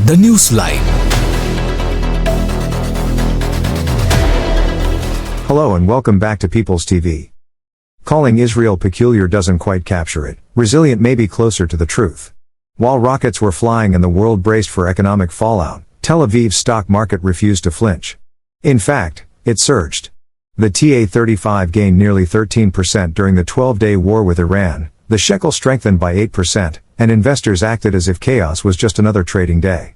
The Newsline. Hello and welcome back to People's TV. Calling Israel peculiar doesn't quite capture it. Resilient may be closer to the truth. While rockets were flying and the world braced for economic fallout, Tel Aviv's stock market refused to flinch. In fact, it surged. The TA-35 gained nearly 13% during the 12-day war with Iran, the shekel strengthened by 8%, and investors acted as if chaos was just another trading day.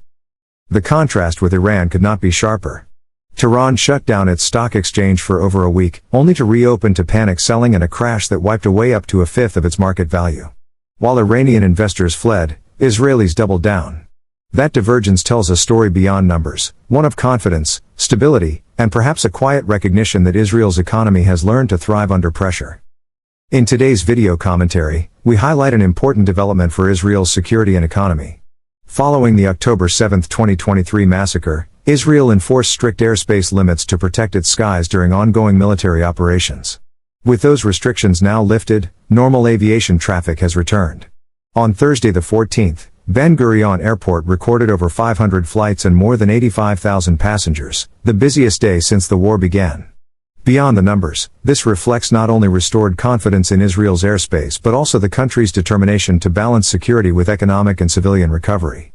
The contrast with Iran could not be sharper. Tehran shut down its stock exchange for over a week, only to reopen to panic selling and a crash that wiped away up to a fifth of its market value. While Iranian investors fled, Israelis doubled down. That divergence tells a story beyond numbers, one of confidence, stability, and perhaps a quiet recognition that Israel's economy has learned to thrive under pressure. In today's video commentary, we highlight an important development for Israel's security and economy. Following the October 7, 2023 massacre, Israel enforced strict airspace limits to protect its skies during ongoing military operations. With those restrictions now lifted, normal aviation traffic has returned. On Thursday the 14th, Ben Gurion Airport recorded over 500 flights and more than 85,000 passengers, the busiest day since the war began. Beyond the numbers, this reflects not only restored confidence in Israel's airspace but also the country's determination to balance security with economic and civilian recovery.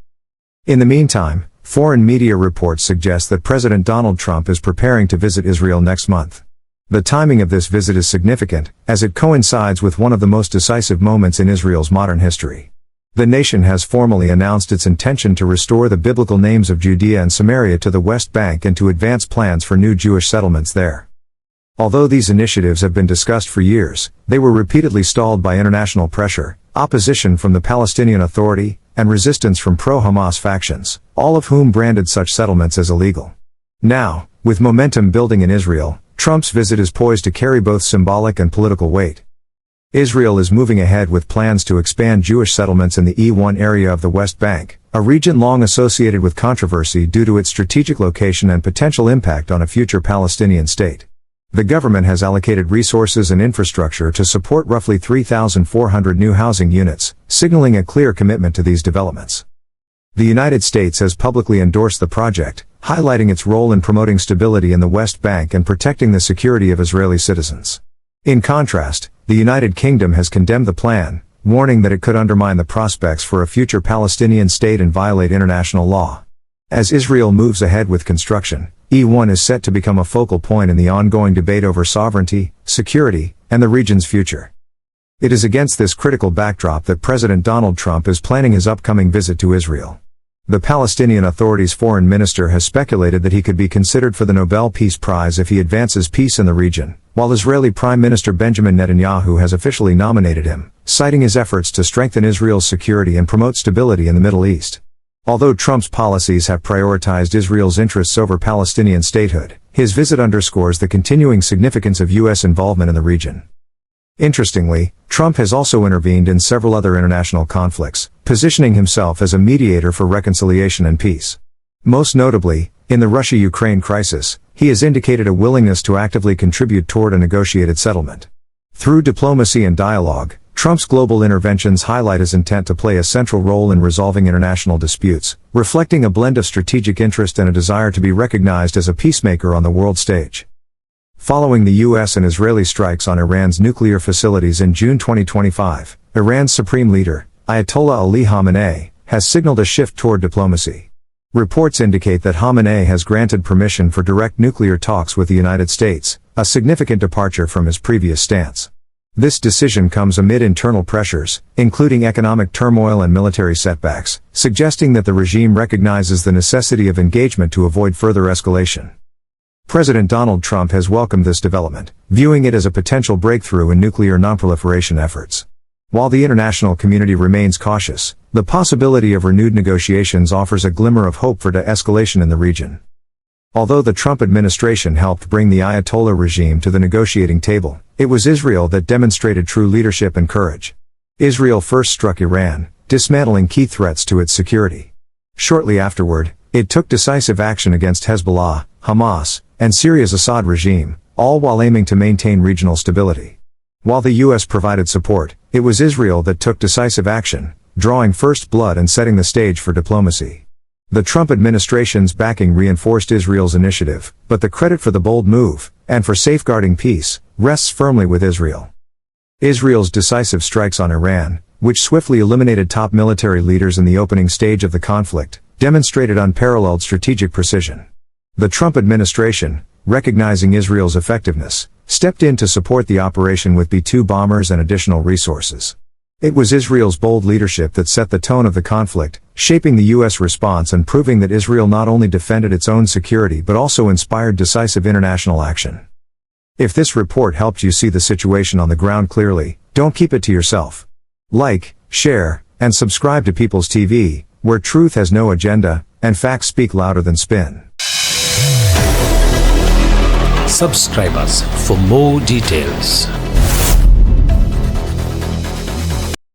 In the meantime, foreign media reports suggest that President Donald Trump is preparing to visit Israel next month. The timing of this visit is significant, as it coincides with one of the most decisive moments in Israel's modern history. The nation has formally announced its intention to restore the biblical names of Judea and Samaria to the West Bank and to advance plans for new Jewish settlements there. Although these initiatives have been discussed for years, they were repeatedly stalled by international pressure, opposition from the Palestinian Authority, and resistance from pro-Hamas factions, all of whom branded such settlements as illegal. Now, with momentum building in Israel, Trump's visit is poised to carry both symbolic and political weight. Israel is moving ahead with plans to expand Jewish settlements in the E1 area of the West Bank, a region long associated with controversy due to its strategic location and potential impact on a future Palestinian state. The government has allocated resources and infrastructure to support roughly 3,400 new housing units, signaling a clear commitment to these developments. The United States has publicly endorsed the project, highlighting its role in promoting stability in the West Bank and protecting the security of Israeli citizens. In contrast, the United Kingdom has condemned the plan, warning that it could undermine the prospects for a future Palestinian state and violate international law. As Israel moves ahead with construction, E1 is set to become a focal point in the ongoing debate over sovereignty, security, and the region's future. It is against this critical backdrop that President Donald Trump is planning his upcoming visit to Israel. The Palestinian Authority's foreign minister has speculated that he could be considered for the Nobel Peace Prize if he advances peace in the region, while Israeli Prime Minister Benjamin Netanyahu has officially nominated him, citing his efforts to strengthen Israel's security and promote stability in the Middle East. Although Trump's policies have prioritized Israel's interests over Palestinian statehood, his visit underscores the continuing significance of U.S. involvement in the region. Interestingly, Trump has also intervened in several other international conflicts, positioning himself as a mediator for reconciliation and peace. Most notably, in the Russia-Ukraine crisis, he has indicated a willingness to actively contribute toward a negotiated settlement. Through diplomacy and dialogue, Trump's global interventions highlight his intent to play a central role in resolving international disputes, reflecting a blend of strategic interest and a desire to be recognized as a peacemaker on the world stage. Following the U.S. and Israeli strikes on Iran's nuclear facilities in June 2025, Iran's supreme leader, Ayatollah Ali Khamenei, has signaled a shift toward diplomacy. Reports indicate that Khamenei has granted permission for direct nuclear talks with the United States, a significant departure from his previous stance. This decision comes amid internal pressures, including economic turmoil and military setbacks, suggesting that the regime recognizes the necessity of engagement to avoid further escalation. President Donald Trump has welcomed this development, viewing it as a potential breakthrough in nuclear nonproliferation efforts. While the international community remains cautious, the possibility of renewed negotiations offers a glimmer of hope for de-escalation in the region. Although the Trump administration helped bring the Ayatollah regime to the negotiating table, it was Israel that demonstrated true leadership and courage. Israel first struck Iran, dismantling key threats to its security. Shortly afterward, it took decisive action against Hezbollah, Hamas, and Syria's Assad regime, all while aiming to maintain regional stability. While the U.S. provided support, it was Israel that took decisive action, drawing first blood and setting the stage for diplomacy. The Trump administration's backing reinforced Israel's initiative, but the credit for the bold move, and for safeguarding peace, rests firmly with Israel. Israel's decisive strikes on Iran, which swiftly eliminated top military leaders in the opening stage of the conflict, demonstrated unparalleled strategic precision. The Trump administration, recognizing Israel's effectiveness, stepped in to support the operation with B-2 bombers and additional resources. It was Israel's bold leadership that set the tone of the conflict, shaping the U.S. response and proving that Israel not only defended its own security but also inspired decisive international action. If this report helped you see the situation on the ground clearly, don't keep it to yourself. Like, share, and subscribe to People's TV, where truth has no agenda, and facts speak louder than spin. Subscribe us for more details.